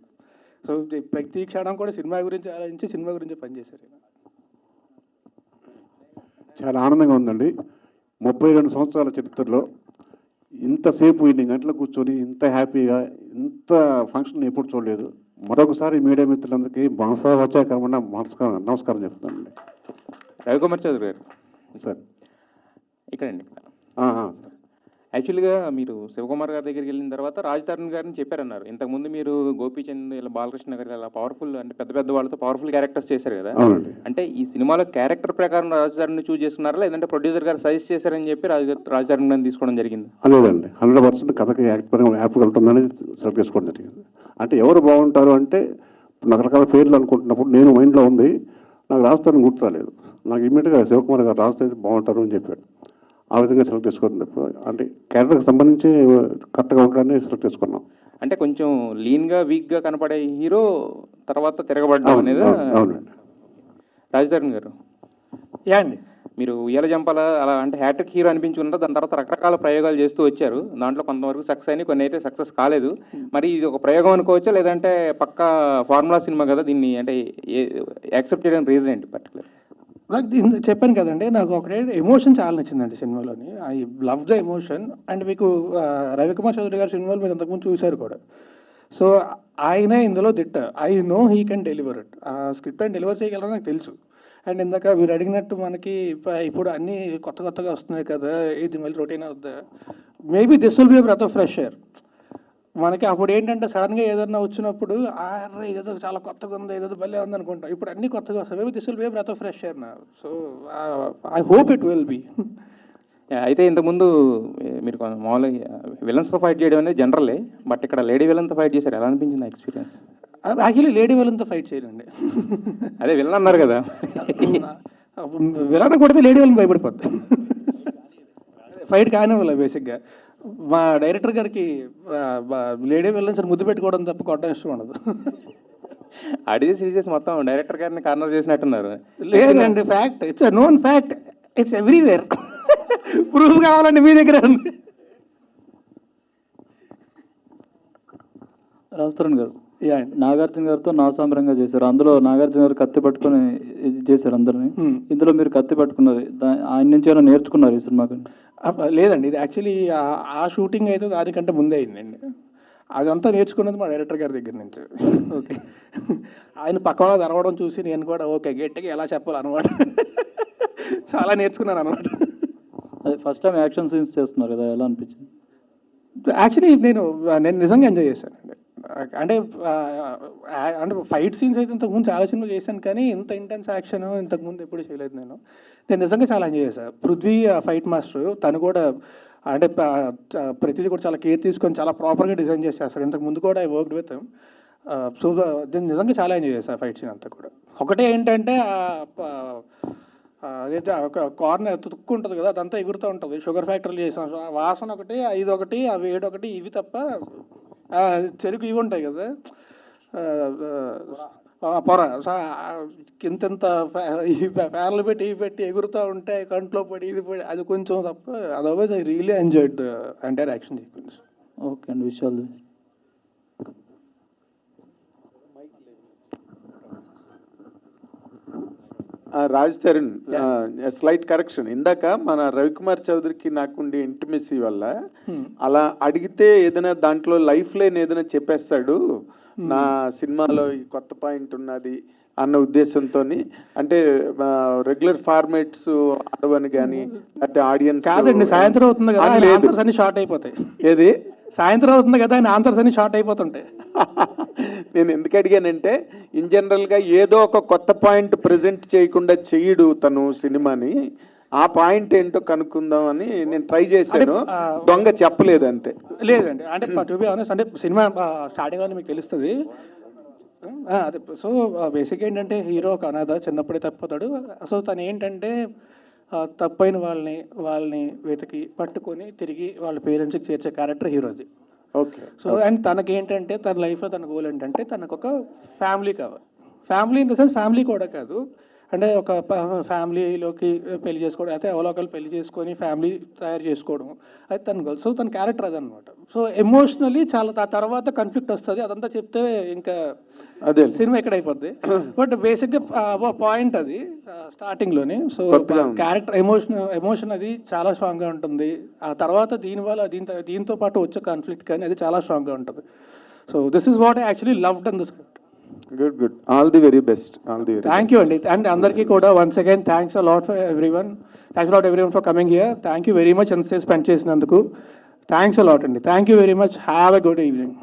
సో ప్రతి క్షణం కూడా సినిమా గురించి ఆలోచించి సినిమా గురించి పనిచేశారు. చాలా ఆనందంగా ఉందండి. 32 సంవత్సరాల చరిత్రలో ఇంతసేపు ఇన్ని గంటలు కూర్చొని ఇంత హ్యాపీగా ఇంత ఫంక్షన్ ఎప్పుడు చూడలేదు. మరొకసారి మీడియా మిత్రులందరికీ మనసావాచాకరమైన నమస్కారం చెప్తానండి. రవికుమార్ చౌదరి గారు సార్ ఇక్కడండి. సార్, యాక్చువల్గా మీరు శివకుమార్ గారి దగ్గరికి వెళ్ళిన తర్వాత రాజ్ తరుణ్ గారిని చెప్పారన్నారు. ఇంతకుముందు మీరు గోపీచంద్ ఇలా బాలకృష్ణ గారు ఇలా పవర్ఫుల్ అంటే పెద్ద పెద్ద వాళ్ళతో పవర్ఫుల్ క్యారెక్టర్స్ చేశారు కదా. అవునండి. అంటే ఈ సినిమాలో క్యారెక్టర్ ప్రకారం రాజ్ తరుణ్ చూస్ చేసుకున్నారా, లేదంటే ప్రొడ్యూసర్ గారు సజెస్ట్ చేశారని చెప్పి రాజ్ తరుణ్ గారిని తీసుకోవడం జరిగింది? లేదండి, 100% కథకి యాప్గా వెళ్తుందని సెలెక్ట్ చేసుకోవడం జరిగింది. అంటే ఎవరు బాగుంటారు అంటే రకరకాల పేర్లు అనుకుంటున్నప్పుడు నేను మైండ్లో ఉంది, నాకు రాస్తారని గుర్తురాలేదు. నాకు ఇమ్మీడియట్గా శివకుమార్ గారు రాస్తే బాగుంటారు అని చెప్పాడు. ఆ విధంగా సెలెక్ట్ చేసుకోవడం అంటే క్యారెక్టర్కి సంబంధించి కరెక్ట్గా ఉండడాన్ని సెలెక్ట్ చేసుకున్నాం. అంటే కొంచెం లీన్గా వీక్గా కనపడే హీరో తర్వాత తిరగబడ్డం అనేది. అవునండి. రాజ్ తరుణ్ గారు యా అండి, మీరు ఉయ్యాల జంపాల అలా అంటే హ్యాట్రిక్ హీరో అనిపించుకున్నారు. దాని తర్వాత రకరకాల ప్రయోగాలు చేస్తూ వచ్చారు. దాంట్లో కొంతవరకు సక్సెస్ అయినాయి, కొన్ని అయితే సక్సెస్ కాలేదు. మరి ఇది ఒక ప్రయోగం అనుకోవచ్చా, లేదంటే పక్కా ఫార్ములా సినిమా కదా, దీన్ని అంటే యాక్సెప్ట్ చేయడానికి రీజన్ ఏంటి పర్టికులర్? నాకు చెప్పాను కదండి, నాకు ఒకటే ఎమోషన్ చాలా నచ్చిందండి సినిమాలోని. I love the emotion. And మీకు రవికుమార్ చౌదరి గారి సినిమాలు మీరు ఇంతకుముందు చూశారు కూడా. సో ఆయనే ఇందులో దిట్ట. I know he can deliver it. ఆ స్క్రిప్ట్ ఆయన డెలివర్ చేయగలరని నాకు తెలుసు. అండ్ ఇందాక మీరు అడిగినట్టు మనకి ఇప్పుడు అన్నీ కొత్తగా వస్తున్నాయి కదా, ఇది మళ్ళీ రొటీన్ అవుద్దా, maybe this will be breath of fresh air. మనకి అప్పుడు ఏంటంటే సడన్గా ఏదన్నా వచ్చినప్పుడు ఇదేదో చాలా కొత్తగా ఉంది, ఏదో భలే ఉంది అనుకుంటాం. ఇప్పుడు అన్నీ కొత్తగా వస్తాయి. Maybe this will be breath of fresh air నా. So I hope it will be. అయితే ఇంతకుముందు మీరు మామూలుగా విలన్స్తో ఫైట్ చేయడం అనేది జనరలే, బట్ ఇక్కడ లేడీ విలన్తో ఫైట్ చేశారు. ఎలా అనిపించింది ఎక్స్పీరియన్స్? యాక్చువల్లీ లేడీ విలన్తో ఫైట్ చేయాలండి. అదే విలన్ అన్నారు కదా, విలన్ కొడితే లేడీ విలన్ భయపడిపోద్ది. ఫైట్ కానివ్వాలి బేసిక్గా. మా డైరెక్టర్ గారికి లేడీ విలన్స్ ముద్దు పెట్టుకోవడం తప్ప కొట్టడం ఇష్టం ఉండదు. అడిగి సీరియస్ మొత్తం డైరెక్టర్ గారిని కార్నర్ చేసినట్టున్నారు. లేదండి, fact. It's known fact. It's everywhere. Proof కావాలండి మీ దగ్గర ఉంది. రాజ్ గారు నాగార్జున గారితో నాసాంబరంగా చేశారు. అందులో నాగార్జున గారు కత్తి పట్టుకొని ఇది చేశారు అందరినీ. ఇందులో మీరు కత్తి పట్టుకున్నారు, ఆయన నుంచి ఏమైనా నేర్చుకున్నారు ఈ సినిమాకి? లేదండి, ఇది యాక్చువల్లీ ఆ షూటింగ్ అయితే దానికంటే ముందే అయిందండి. అదంతా నేర్చుకున్నది మా డైరెక్టర్ గారి దగ్గర నుంచి. ఓకే, ఆయన పక్కన తెరవడం చూసి నేను కూడా ఓకే గట్టిగా ఎలా చెప్పాలన్నమాట. చాలా నేర్చుకున్నాను అనమాట. అదే ఫస్ట్ టైం యాక్షన్ సీన్స్ చేస్తున్నారు కదా, ఎలా అనిపించింది? యాక్చువల్లీ నేను నిజంగా ఎంజాయ్ చేశానండి. అంటే ఫైట్ సీన్స్ అయితే ఇంతకుముందు చాలా సినిమాలు చేశాను, కానీ ఇంత ఇంటెన్స్ యాక్షన్ ఇంతకుముందు ఎప్పుడు చేయలేదు. నేను నిజంగా చాలా ఎంజాయ్ చేశాను. పృథ్వీ ఫైట్ మాస్టర్, తను కూడా అంటే ప్రతిదీ కూడా చాలా కేర్ తీసుకొని చాలా ప్రాపర్గా డిజైన్ చేసి చేస్తాడు. ఇంతకుముందు కూడా ఐ వర్క్డ్ విత్. సో నేను నిజంగా చాలా ఎంజాయ్ చేశాను ఫైట్ సీన్ అంతా కూడా. ఒకటే ఏంటంటే అదైతే ఒక కార్నర్ తుక్కు ఉంటుంది కదా, అదంతా ఎగురుతూ ఉంటుంది. షుగర్ ఫ్యాక్టరీలు చేసాం, వాసన ఒకటి, ఐదు ఒకటి, ఆ వేడి ఒకటి, ఇవి తప్ప చెరుకు ఇవి ఉంటాయి కదా పొర, ఇంత ఫ్యాన్లు పెట్టి ఇవి పెట్టి ఎగురుతూ ఉంటే కంట్లో పడి ఇది పడి అది కొంచెం తప్ప, otherwise I really enjoyed the entire action sequence. Okay అండి, విషయాలు రాజ్ తరుణ్, స్లైట్ కరెక్షన్. ఇందాక మన రవికుమార్ చౌదరికి నాకుండే ఇంటిమెసీ వల్ల అలా అడిగితే ఏదైనా దాంట్లో లైఫ్ లైన్ ఏదైనా చెప్పేస్తాడు, నా సినిమాలో ఈ కొత్త పాయింట్ ఉన్నది అన్న ఉద్దేశంతో, అంటే రెగ్యులర్ ఫార్మేట్స్ ఆడవని కానీ లేకపోతే ఆడియన్స్ కాదండి, సాయంత్రం అవుతుంది కదా, ఆయన ఆన్సర్స్ అన్ని షార్ట్ అయిపోతాయి. ఏది సాయంత్రం అవుతుంది కదా, ఆయన ఆన్సర్స్ అన్ని షార్ట్ అయిపోతుంటాయి. నేను ఎందుకు అడిగానంటే, ఇన్ జనరల్గా ఏదో ఒక కొత్త పాయింట్ ప్రజెంట్ చేయకుండా చేయడు తను సినిమాని, ఆ పాయింట్ ఏంటో కనుక్కుందాం అని నేను ట్రై చేశాను. దొంగ చెప్పలేదు అంతే. లేదండి, అంటే టు బి ఆనెస్ట్, అంటే సినిమా స్టార్టింగ్లో మీకు తెలుస్తుంది. అదే, సో బేసిక్ ఏంటంటే హీరో ఒక అనాథ, చిన్నప్పుడే తప్పిపోతాడు. సో తను ఏంటంటే తప్పైన వాళ్ళని వెతికి పట్టుకొని తిరిగి వాళ్ళ పేరెంట్స్కి చేర్చే క్యారెక్టర్ హీరోది. ఓకే. సో అండ్ తనకి ఏంటంటే తన లైఫ్లో తన గోల్ ఏంటంటే తనకు ఒక ఫ్యామిలీ కావాలి. Family in the sense family కూడా కాదు, అంటే ఒక ఫ్యామిలీలోకి పెళ్లి చేసుకోవడం, అయితే అవలోకలు పెళ్లి చేసుకొని ఫ్యామిలీ తయారు చేసుకోవడం, అది తన గోల్. సో తన క్యారెక్టర్ అదనమాట. సో ఎమోషనలీ చాలా తర్వాత కాన్ఫ్లిక్ట్ వస్తుంది, అదంతా చెప్తే ఇంకా అదే సినిమా ఎక్కడ అయిపోద్ది. బట్ బేసిక్గా పాయింట్ అది స్టార్టింగ్లోనే. సో క్యారెక్టర్ ఎమోషన్ అది చాలా స్ట్రాంగ్గా ఉంటుంది. ఆ తర్వాత దీంతో పాటు వచ్చే కాన్ఫ్లిక్ట్ కానీ అది చాలా స్ట్రాంగ్గా ఉంటుంది. So this is what I actually loved in the script. Good. All the very best. Thank you అండి. అండ్ అందరికీ కూడా once again thanks a lot for everyone. Thanks a lot everyone for coming here. Thank you very much ఎంత spend చేసినందుకు. Thanks a lot అండి. Thank you very much. Have a good evening.